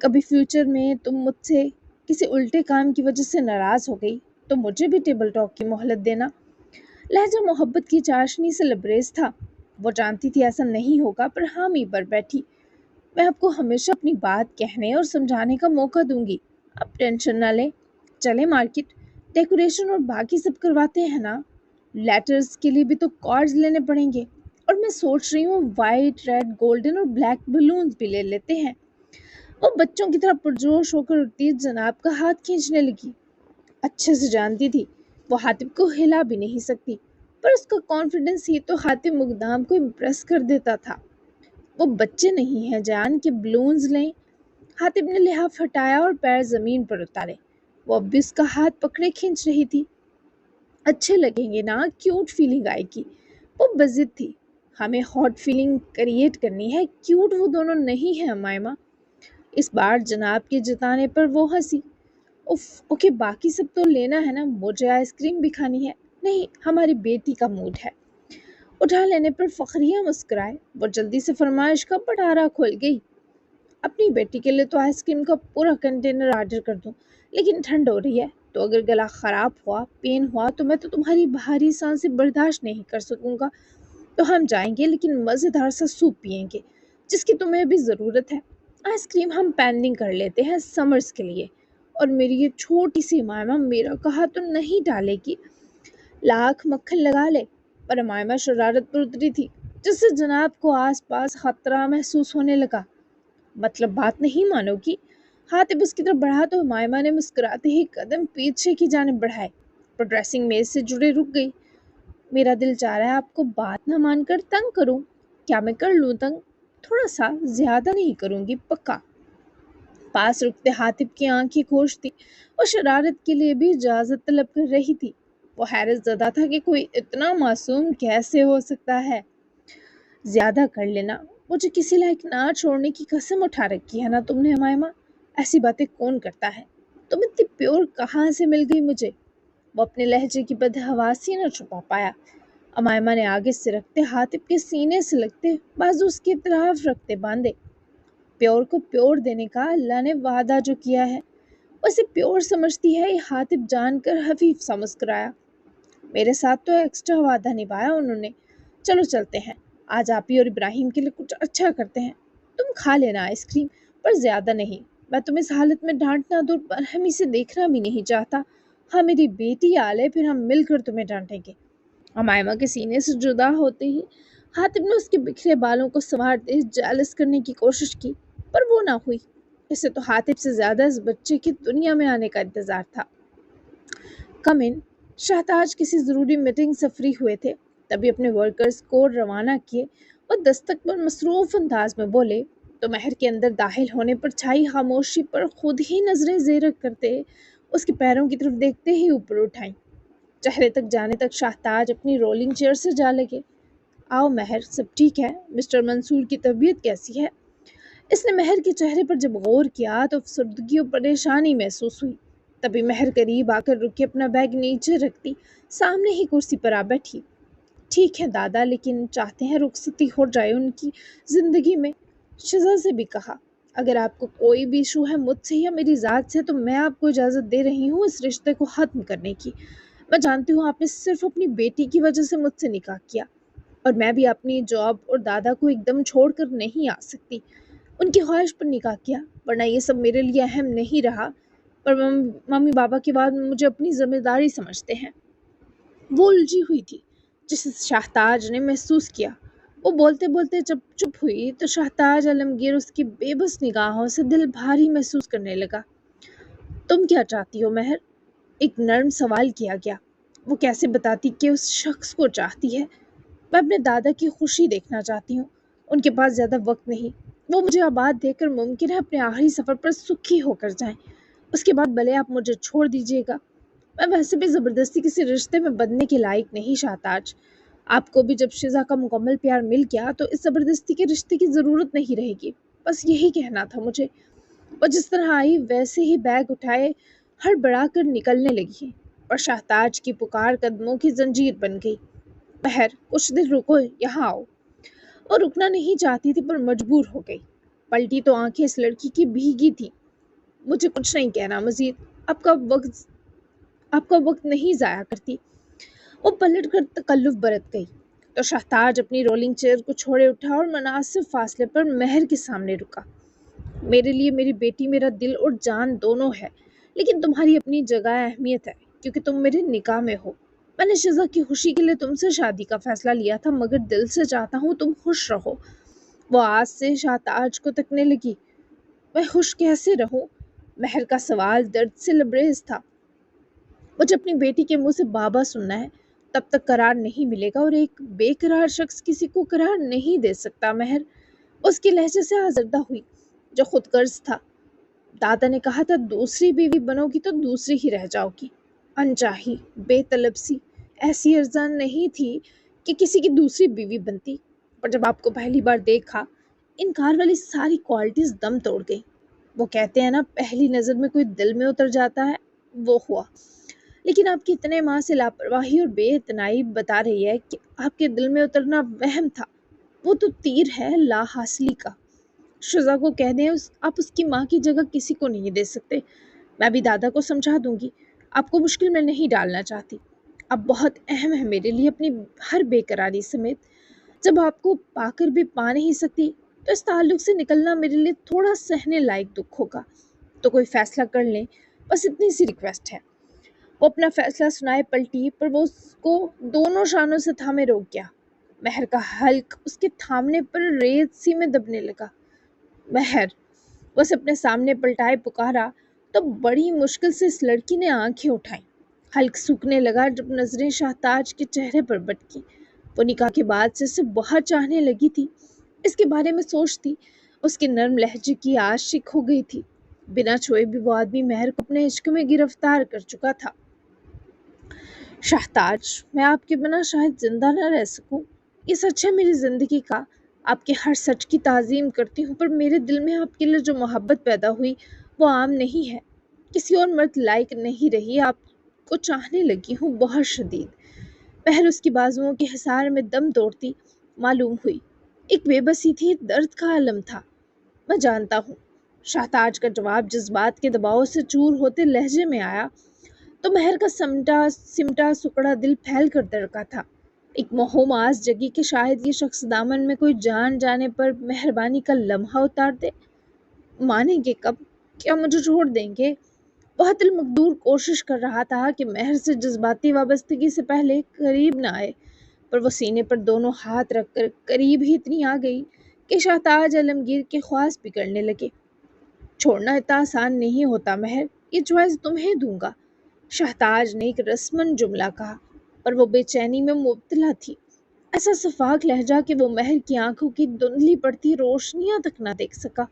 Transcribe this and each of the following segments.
کبھی فیوچر میں تم مجھ سے کسی الٹے کام کی وجہ سے ناراض ہو گئی تو مجھے بھی ٹیبل ٹاک کی مہلت دینا۔ لہجہ محبت کی چاشنی سے لبریز تھا۔ وہ جانتی تھی ایسا نہیں ہوگا، پر حامی پر بیٹھی۔ میں آپ کو ہمیشہ اپنی بات کہنے اور سمجھانے کا موقع دوں گی، آپ ٹینشن نہ لیں۔ چلے مارکیٹ، ڈیکوریشن اور باقی سب کرواتے ہیں نا؟ لیٹرز کے لیے بھی تو کارڈز لینے پڑیں گے، اور میں سوچ رہی ہوں وائٹ، ریڈ، گولڈن اور بلیک بلونز بھی لے لیتے ہیں۔ وہ بچوں کی طرح پرجوش ہو کر اٹھتی جناب کا ہاتھ کھینچنے لگی۔ اچھے سے جانتی تھی وہ حاتم کو ہلا بھی نہیں سکتی، پر اس کا کانفیڈنس ہی تو حاتم مقدام کو امپریس کر دیتا تھا۔ وہ بچے نہیں ہیں جان کہ بلونز لیں۔ حاتم نے لحاف ہٹایا اور پیر زمین پر اتارے۔ وہ اب بھی اس کا ہاتھ پکڑے کھینچ رہی تھی۔ اچھے لگیں گے نا، کیوٹ فیلنگ آئے گی۔ وہ بضد تھی، ہمیں ہاٹ فیلنگ کریٹ کرنی ہے، کیوٹ وہ دونوں نہیں ہیں امائمہ۔ اس بار جناب کے جتانے پر وہ ہنسی۔ اوکے، باقی سب تو لینا ہے نا، مجھے آئس کریم بھی کھانی ہے۔ نہیں، ہماری بیٹی کا موڈ ہے۔ اٹھا لینے پر فخریہ مسکرائے۔ وہ جلدی سے فرمائش کا پٹارا کھول گئی۔ اپنی بیٹی کے لیے تو آئس کریم کا پورا کنٹینر آرڈر کر دوں، لیکن ٹھنڈ ہو رہی ہے تو اگر گلا خراب ہوا، پین ہوا تو میں تو تمہاری بھاری سانسیں برداشت نہیں کر سکوں گا۔ تو ہم جائیں گے لیکن مزیدار سا سوپ پیئیں گے، جس کی تمہیں بھی ضرورت ہے۔ آئس کریم ہم پینڈنگ کر لیتے ہیں سمرز کے لیے، اور میری یہ چھوٹی سی امائمہ میرا کہا تو نہیں ڈالے گی۔ لاکھ مکھن لگا لے، پر امائمہ شرارت پر اتری تھی، جس سے جناب کو آس پاس خطرہ محسوس ہونے لگا۔ مطلب بات نہیں مانو گی؟ حاتم اس کی طرف بڑھا تو امائمہ نے مسکراتے ہی قدم پیچھے کی جانب بڑھائے، پر ڈریسنگ میز سے جڑے رک گئی۔ میرا دل چاہ رہا ہے آپ کو بات نہ مان کر تنگ کروں۔ کیا میں کر لوں تنگ؟ تھوڑا سا، زیادہ نہیں کروں گی، پکا۔ پاس رکتے حاتم کی آنکھیں کھوش تھی، وہ شرارت کے لیے بھی اجازت طلب کر رہی تھی۔ وہ حیرت زدہ تھا کہ کوئی اتنا معصوم کیسے ہو سکتا ہے۔ زیادہ کر لینا، مجھے کسی لائق نہ چھوڑنے کی قسم اٹھا رکھی ہے نا تم نے امائمہ؟ ایسی باتیں کون کرتا ہے؟ تم اتنی پیور کہاں سے مل گئی مجھے؟ وہ اپنے لہجے کی بدحواسی نہ چھپا پایا۔ امائمہ نے آگے سے رکھتے حاتم کے سینے سے لگتے بازو اس کی اطراف رکھتے باندھے۔ پیور کو پیور دینے کا اللہ نے وعدہ جو کیا ہے، اسے پیور سمجھتی ہے یہ حاتم جان کر حفیف سا مسکرایا۔ میرے ساتھ تو ایکسٹرا وعدہ نبھایا انہوں نے۔ چلو چلتے ہیں، آج آپ ہی اور ابراہیم کے لیے کچھ اچھا کرتے ہیں۔ تم کھا لینا آئس کریم، پر زیادہ نہیں۔ میں تم اس حالت میں ڈانٹنا دور برہمی سے دیکھنا بھی نہیں چاہتا۔ ہاں، میری بیٹی آ لے پھر ہم مل کر تمہیں ڈانٹیں گے۔ امائمہ کے سینے سے جدا ہوتے ہی حاتم نے اس کے بکھرے بالوں کو سنوارتے جالس کرنے کی کوشش کی، پر وہ نہ ہوئی۔ اسے تو حاتم سے زیادہ اس بچے کی دنیا میں آنے کا انتظار تھا۔ کم ان۔ شہتاج کسی ضروری میٹنگ سے فری ہوئے تھے، تبھی اپنے ورکرز کو روانہ کیے اور دستک پر مصروف انداز میں بولے تو مہر کے اندر داخل ہونے پر چھائی خاموشی پر خود ہی نظریں زیرک کرتے اس کے پیروں کی طرف دیکھتے ہی اوپر اٹھائیں۔ چہرے تک جانے تک شہتاج اپنی رولنگ چیئر سے جا لگے۔ آؤ مہر، سب ٹھیک ہے؟ مسٹر منصور کی طبیعت کیسی ہے؟ اس نے مہر کے چہرے پر جب غور کیا تو افسردگی اور پریشانی محسوس ہوئی۔ تبھی مہر قریب آ کر رکی اپنا بیگ نیچے رکھتی سامنے ہی کرسی پر آ بیٹھی۔ ٹھیک ہے دادا، لیکن چاہتے ہیں رخصتی ہو جائے ان کی زندگی میں۔ شزا سے بھی کہا، اگر آپ کو کوئی بھی ایشو ہے مجھ سے یا میری ذات سے تو میں آپ کو اجازت دے رہی ہوں اس رشتے کو ختم کرنے کی۔ میں جانتی ہوں آپ نے صرف اپنی بیٹی کی وجہ سے مجھ سے نکاح کیا، اور میں بھی اپنی جاب اور دادا کو ایک دم چھوڑ کر نہیں آ سکتی۔ ان کی خواہش پر نکاح کیا، ورنہ یہ سب میرے لیے اہم نہیں رہا، پر ممی بابا کے بعد مجھے اپنی ذمہ داری سمجھتے ہیں۔ وہ الجھی ہوئی تھی، جسے شہتاج نے محسوس کیا۔ وہ بولتے بولتے جب چپ ہوئی تو شہتاج عالمگیر اس کی بے بس نگاہوں سے دل بھاری محسوس کرنے لگا۔ تم کیا چاہتی ہو مہر؟ ایک نرم سوال کیا گیا۔ وہ کیسے بتاتی کہ اس شخص کو چاہتی ہے؟ میں اپنے دادا کی خوشی دیکھنا چاہتی ہوں، ان کے پاس زیادہ وقت نہیں، وہ مجھے آباد دیکھ کر ممکن ہے اپنے آخری سفر پر سکھی ہو کر جائیں، اس کے بعد بھلے آپ مجھے چھوڑ دیجیے گا۔ میں ویسے بھی زبردستی کسی رشتے میں بندھنے کے لائق نہیں شہتاج۔ آپ کو بھی جب شزا کا مکمل پیار مل گیا تو اس زبردستی کے رشتے کی ضرورت نہیں رہے گی، بس یہی کہنا تھا مجھے۔ وہ جس طرح آئی ویسے ہی بیگ اٹھائے ہڑبڑا کر نکلنے لگی، اور شہتاج کی پکار قدموں کی زنجیر بن گئی۔ مہر، کچھ دیر رکو، یہاں آؤ۔ وہ رکنا نہیں چاہتی تھی پر مجبور ہو گئی۔ پلٹی تو آنکھیں اس لڑکی کی بھیگی تھی۔ مجھے کچھ نہیں کہنا مزید، آپ کا وقت نہیں ضائع کرتی۔ وہ پلٹ کر تکلف برت گئی تو شہتاج اپنی رولنگ چیئر کو چھوڑے اٹھا اور مناسب فاصلے پر مہر کے سامنے رکا۔ میرے لیے میری بیٹی میرا دل اور جان دونوں ہے، لیکن تمہاری اپنی جگہ اہمیت ہے کیونکہ تم میرے نکاح میں ہو۔ میں نے شزا کی خوشی کے لیے تم سے شادی کا فیصلہ لیا تھا، مگر دل سے چاہتا ہوں تم خوش رہو۔ وہ آج سے شہتاج کو تکنے لگی۔ میں خوش کیسے رہوں؟ مہر کا سوال درد سے لبریز تھا۔ مجھے اپنی بیٹی کے منہ سے بابا سننا ہے، تب تک قرار نہیں ملے گا، اور ایک بے قرار شخص کسی کو قرار نہیں دے سکتا۔ مہر اس کے لہجے سے آزردہ ہوئی جو خود غرض تھا۔ دادا نے کہا تھا دوسری بیوی بنو گی تو دوسری ہی رہ جاؤ گی۔ انچاہی، بے طلب سی ایسی ارزاں نہیں تھی کہ کسی کی دوسری بیوی بنتی، پر جب آپ کو پہلی بار دیکھا انکار والی ساری کوالٹیز دم توڑ گئی۔ وہ کہتے ہیں نا پہلی نظر میں کوئی دل میں اتر جاتا ہے، وہ ہوا۔ لیکن آپ کی اتنے ماہ سے لاپرواہی اور بے اتنائی بتا رہی ہے کہ آپ کے دل میں اترنا وہم تھا۔ وہ تو تیر ہے لا حاصلی کا۔ شزا کو کہہ دیں آپ اس کی ماں کی جگہ کسی کو نہیں دے سکتے۔ میں بھی دادا کو سمجھا دوں گی، آپ کو مشکل میں نہیں ڈالنا چاہتی۔ اب بہت اہم ہے میرے لیے اپنی ہر بے قراری سمیت۔ جب آپ کو پا کر بھی پا نہیں سکتی تو اس تعلق سے نکلنا میرے لیے تھوڑا سہنے لائق دکھ ہوگا۔ تو کوئی فیصلہ کر لیں، بس اتنی سی ریکویسٹ ہے۔ وہ اپنا فیصلہ سنائے پلٹی، پر وہ اس کو دونوں شانوں سے تھامے روک گیا۔ مہر کا حلق اس کے تھامنے پر ریت سی میں دبنے لگا۔ مہر، وہ اسے اپنے سامنے پلٹائے پکارا تو بڑی مشکل سے اس لڑکی نے آنکھیں اٹھائیں۔ حلق سوکھنے لگا جب نظریں شہتاج کے چہرے پر بٹکی۔ وہ نکاح کے بعد سے اسے بہت چاہنے لگی تھی، اس کے بارے میں سوچتی اس کے نرم لہجے کی عاشق ہو گئی تھی۔ بنا چھوئے بھی وہ آدمی مہر کو اپنے عشق میں گرفتار کر چکا تھا۔ شہتاج، میں آپ کے بنا شاید زندہ نہ رہ سکوں، یہ سچ ہے میری زندگی کا۔ آپ کے ہر سچ کی تعظیم کرتی ہوں، پر میرے دل میں آپ کے لیے جو محبت پیدا ہوئی وہ عام نہیں ہے، کسی اور مرد لائق نہیں رہی۔ آپ کو چاہنے لگی ہوں بہت شدید۔ مہر اس کی بازوؤں کے حصار میں دم توڑتی معلوم ہوئی۔ ایک بے بسی تھی، درد کا عالم تھا۔ میں جانتا ہوں۔ شہتاج کا جواب جذبات کے دباؤ سے چور ہوتے لہجے میں آیا تو مہر کا سمٹا سکڑا دل پھیل کر دھڑکا تھا۔ ایک موہوم آس جگی کہ شاید یہ شخص دامن میں کوئی جان جانے پر مہربانی کا لمحہ اتار دے۔ مانیں گے کب؟ کیا مجھے چھوڑ دیں گے؟ بہت المقدور کوشش کر رہا تھا کہ مہر سے جذباتی وابستگی سے پہلے قریب نہ آئے، پر وہ سینے پر دونوں ہاتھ رکھ کر قریب ہی اتنی آ گئی کہ شہتاج عالمگیر کے خواص بگڑنے لگے۔ چھوڑنا اتنا آسان نہیں ہوتا مہر، یہ چوائس تمہیں دوں گا، شہتاج نے ایک رسمن جملہ کہا، پر وہ بے چینی میں مبتلا تھی۔ ایسا شفاف لہجہ کہ وہ مہر کی آنکھوں کی دھندلی پڑتی روشنیاں تک نہ دیکھ سکا۔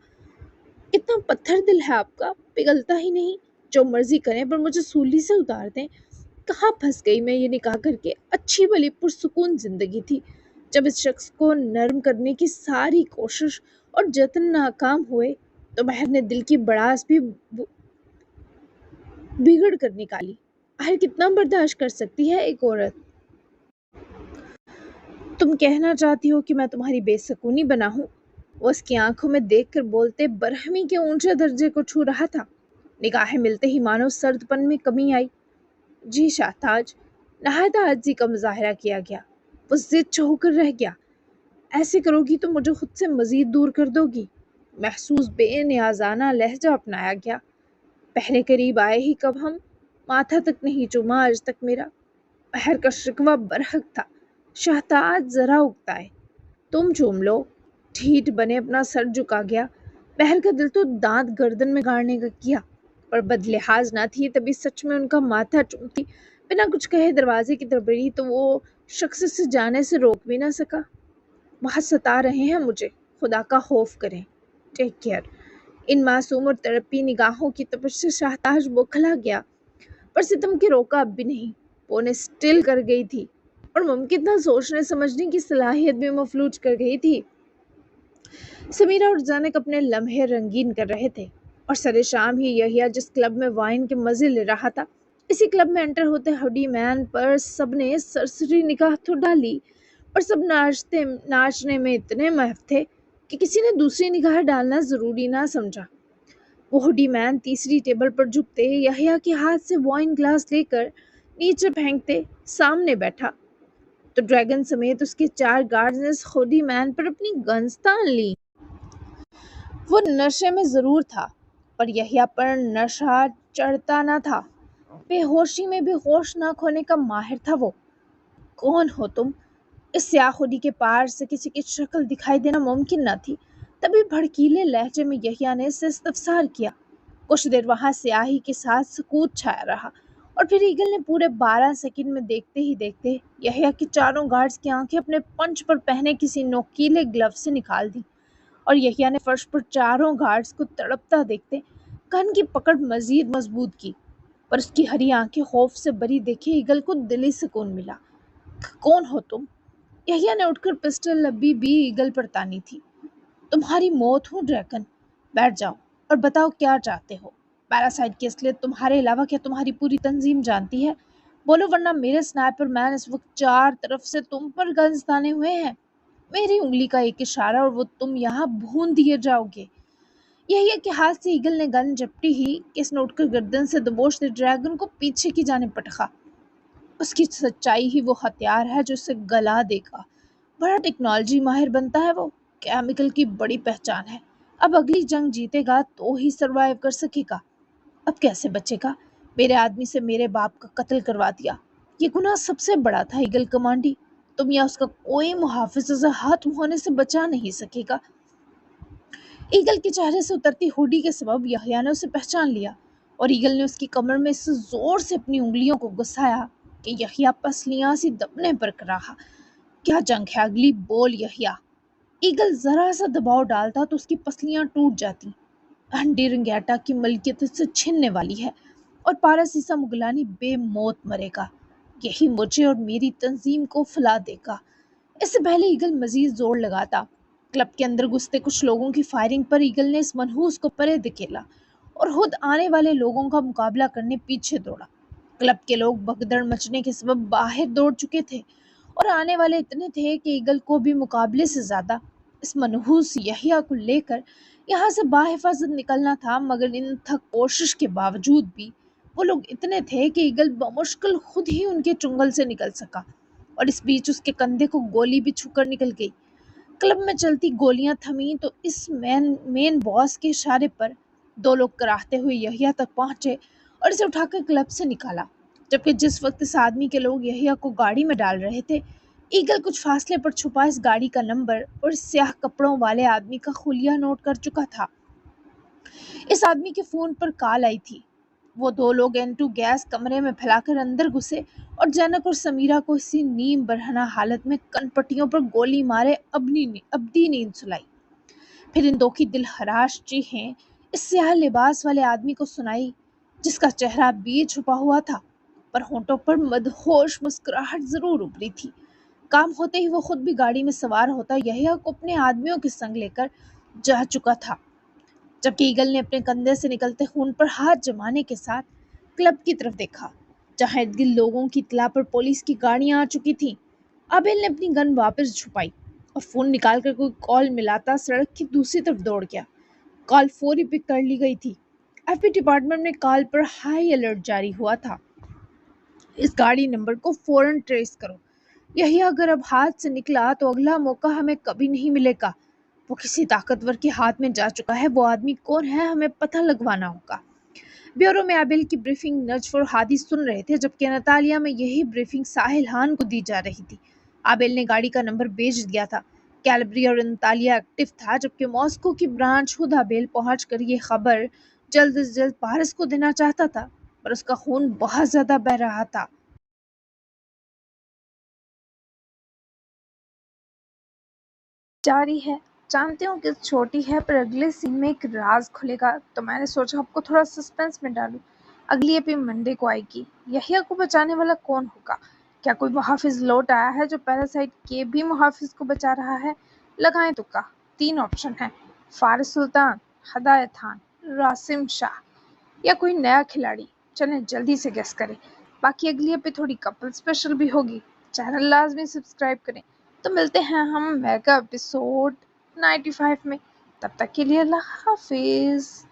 اتنا پتھر دل ہے آپ کا، پگھلتا ہی نہیں، جو مرضی کریں پر مجھے سولی سے اتار دیں۔ کہاں پھنس گئی میں یہ نکاح کر کے؟ اچھی بھلی پرسکون زندگی تھی، جب اس شخص کو نرم کرنے کی ساری کوشش اور جتن ناکام ہوئے تو مہر نے دل کی بڑاس بھی بگڑ کر نکالی۔ آخر کتنا برداشت کر سکتی ہے ایک عورت؟ تم کہنا چاہتی ہو کہ میں تمہاری بے سکونی بنا ہوں؟ وہ اس کی آنکھوں میں دیکھ کر بولتے برہمی کے اونچے درجے کو چھو رہا تھا۔ نگاہیں ملتے ہی مانو سرد پن میں کمی آئی۔ جی شہتاج، نہایت عاجزی کا مظاہرہ کیا گیا۔ وہ ضد چہو کر رہ گیا۔ ایسے کرو گی تو مجھے خود سے مزید دور کر دو گی؟ محسوس بے نیازانہ لہجہ اپنایا گیا۔ پہلے قریب آئے ہی کب ہم؟ ماتھا تک نہیں چوما آج تک میرا۔ مہر کا شکوہ برحق تھا۔ شہتاج ذرا اکتائے۔ تم چوم لو۔ ڈھیٹ بنے اپنا سر جھکا گیا۔ مہر کا دل تو دانت گردن میں گاڑنے کا کیا، پر بد لحاظ نہ تھی تبھی سچ میں ان کا ماتھا چومتی۔ بنا کچھ کہے دروازے کی طرف بڑھی تو وہ شخص سے جانے سے روک بھی نہ سکا۔ بہت ستا رہے ہیں مجھے، خدا کا خوف کریں، ٹیک کیئر۔ ان معصوم اور تڑپی نگاہوں کی تپش سے شہتاج بوکھلا گیا، پر ستم کے روکا اب بھی نہیں۔ وہ انہیں سٹل کر گئی تھی اور ممکن تھا سوچنے سمجھنے کی صلاحیت بھی مفلوج کر گئی تھی۔ سمیرہ اور زینب اپنے لمحے رنگین کر رہے تھے، اور سر شام ہی یحییٰ جس کلب میں وائن کے مزے لے رہا تھا، اسی کلب میں انٹر ہوتے ہڈی مین پر سب نے سرسری نگاہ تو ڈالی، اور سب ناچنے میں اتنے محو تھے کہ کسی نے دوسری نگاہ ڈالنا ضروری نہ سمجھا۔ وہ ہوڈی مین تیسری ٹیبل پر جھکتے یحییٰ کے ہاتھ سے وائن گلاس لے کر نیچے پھینکتے سامنے بیٹھا تو ڈریگن سمیت اس کے 4 گارڈز نے اس ہوڈی مین پر اپنی گنز تان لی۔ وہ نشے میں ضرور تھا پر یحییٰ پر نشہ چڑھتا نہ تھا۔ بے ہوشی میں بھی ہوشناک ہونے کا ماہر تھا وہ۔ کون ہو تم؟ اس سیاہ ہوڈی کے پار سے کسی کی شکل دکھائی دینا ممکن نہ تھی۔ تبھی بھڑکیلے لہجے میں یحییٰ نے اس سے استفسار کیا۔ کچھ دیر وہاں سیاہی کے ساتھ سکوت چھایا رہا اور پھر ایگل نے پورے 12 سیکنڈ میں دیکھتے ہی دیکھتے یحییٰ کی چاروں گارڈز کی آنکھیں اپنے پنچ پر پہنے کسی نوکیلے گلو سے نکال دی اور یحییٰ نے فرش پر چاروں گارڈز کو تڑپتا دیکھتے گن کی پکڑ مزید مضبوط کی، پر اس کی ہری آنکھیں خوف سے بری دیکھے ایگل کو دلی سکون ملا۔ کون ہو تم؟ یحییٰ نے اٹھ کر پسٹل ابھی بھی ایگل پر تانی تھی۔ تمہاری موت ہوں ڈریگن، بیٹھ جاؤ اور بتاؤ کیا چاہتے ہو۔ پیراسائٹ کی اصلیت تمہارے علاوہ کیا تمہاری پوری تنظیم جانتی ہے؟ بولو ورنہ میرے سنائپر مین اس وقت 4 طرف سے تم پر گنز تانے ہوئے ہیں۔ میری انگلی کا ایک اشارہ اور وہ تم یہاں بھون دیے جاؤ گے۔ یحییٰ کے ہاتھ سے ایگل نے گن جپٹی ہی کہ اس نے اٹھ کر گردن سے دبوچتے ڈریگن کو پیچھے کی جانب پٹخا۔ اس کی سچائی ہی وہ ہتھیار ہے جو اسے گلا دے گا۔ بڑا ٹیکنالوجی ماہر بنتا ہے وہ، کیمیکل کی بڑی پہچان ہے۔ اب اگلی جنگ جیتے گا تو ہی سروائیو کر سکے گا۔ اب کیسے بچے گا؟ میرے آدمی سے میرے باپ کا قتل کروا دیا۔ یہ گناہ سب سے بڑا تھا ایگل کمانڈی، تم یا اس کا کوئی محافظ اسے ختم ہونے سے بچا نہیں سکے گا۔ ایگل کے چہرے سے اترتی ہوڈی کے سبب یحییٰ نے اسے پہچان لیا اور ایگل نے اس کی کمر میں اس زور سے اپنی انگلیوں کو گھسایا کہ یحییٰ پسلیاں سی دبنے پر رہا۔ کیا جنگ ہے اگلی؟ بول یحییٰ۔ ایگل ذرا سا دباؤ ڈالتا تو اس کی پسلیاں ٹوٹ جاتی۔ انڈی رنگیٹا کی ملکیت اس سے چھننے والی ہے اور پاراسیسا مغلانی بے موت مرے گا۔ یہی مجھے اور میری تنظیم کو پھلا دے گا۔ اس سے پہلے ایگل مزید زور لگاتا، کلب کے اندر گھستے کچھ لوگوں کی فائرنگ پر ایگل نے اس منحوس کو پرے دھکیلا اور خود آنے والے لوگوں کا مقابلہ کرنے پیچھے دوڑا۔ کلب کے لوگ بھگدڑ مچنے کے سبب باہر دوڑ چکے تھے اور آنے والے اتنے تھے کہ ایگل کو بھی مقابلے سے زیادہ اس منحوس یحییٰ کو لے کر یہاں سے باحفاظت نکلنا تھا، مگر ان تھک کوشش کے باوجود بھی وہ لوگ اتنے تھے کہ ایگل بمشکل خود ہی ان کے چنگل سے نکل سکا اور اس بیچ اس کے کندھے کو گولی بھی چھو کر نکل گئی۔ کلب میں چلتی گولیاں تھمیں تو اس مین باس کے اشارے پر 2 لوگ کراہتے ہوئے یحییٰ تک پہنچے اور اسے اٹھا کر کلب سے نکالا، جبکہ جس وقت اس آدمی کے لوگ یحییٰ کو گاڑی میں ڈال رہے تھے، ایگل کچھ فاصلے پر چھپا اس گاڑی کا نمبر اور اس سیاہ کپڑوں والے آدمی کا خلیہ نوٹ کر چکا تھا۔ اس آدمی کے فون پر کال آئی تھی۔ وہ 2 لوگ N2 گیس کمرے میں پھیلا کر اندر گھسے اور جینک اور سمیرہ کو اسی نیم برہنہ حالت میں کن پٹیوں پر گولی مارے ابدی نیند سلائی۔ پھر ان 2 کی دل خراش چیخیں اس سیاہ لباس والے آدمی کو سنائی جس کا چہرہ بھی چھپا ہوا تھا، پر ہونٹوں پر مدہوش مسکراہٹ ضرور ابھری تھی۔ کام ہوتے ہی وہ خود بھی گاڑی میں سوار ہوتا یحییٰ کو اپنے آدمیوں کے سنگ لے کر جا چکا تھا، جبکہ ایگل نے اپنے کندھے سے نکلتے خون پر ہاتھ جمانے کے ساتھ کلب کی طرف دیکھا جہاں ارد گرد لوگوں کی اطلاع پر پولیس کی گاڑیاں آ چکی تھیں۔ آبیل نے اپنی گن واپس چھپائی اور فون نکال کر کوئی کال ملاتا سڑک کی دوسری طرف دوڑ گیا۔ کال فوری پک کر لی گئی تھی۔ ایف بی ڈپارٹمنٹ میں کال پر ہائی الرٹ جاری ہوا تھا۔ اس گاڑی نمبر کو فوراً ٹریس کرو۔ یحییٰ اگر اب ہاتھ سے نکلا تو اگلا موقع ہمیں کبھی نہیں ملے گا۔ وہ کسی طاقتور کے ہاتھ میں جا چکا ہے۔ وہ آدمی کون ہے ہمیں پتہ لگوانا ہوگا۔ بیورو میں آبیل کی بریفنگ نجف اور ہادی سن رہے تھے، جبکہ نتالیہ میں یہی بریفنگ ساحل ہان کو دی جا رہی تھی۔ آبیل نے گاڑی کا نمبر بھیج دیا تھا۔ کیلبری اور نتالیہ ایکٹیو تھا، جبکہ ماسکو کی برانچ خود آبیل پہنچ کر یہ خبر جلد از جلد پارس کو دینا چاہتا تھا، پر اس کا خون بہت زیادہ بہہ رہا تھا۔ جاری ہے۔ جانتے ہوں کہ چھوٹی ہے، پر اگلے سین میں ایک راز کھلے گا، تو میں نے سوچا آپ کو تھوڑا سسپینس میں ڈالوں۔ اگلی ایپی منڈے کو آئے گی۔ یحییٰ کو بچانے والا کون ہوگا؟ کیا کوئی محافظ لوٹ آیا ہے جو پیراسائٹ کے بھی محافظ کو بچا رہا ہے؟ لگائیں تکا۔ 3 آپشن ہیں: فارس سلطان، ہدایت خان، راسم شاہ، یا کوئی نیا کھلاڑی۔ چلیں جلدی سے گیس کریں۔ باقی اگلی ایپی تھوڑی کپل اسپیشل بھی ہوگی۔ چینل لازمی سبسکرائب کریں۔ تو ملتے ہیں ہم میگا ایپیسوڈ 95 میں۔ تب تک کے لیے اللہ حافظ۔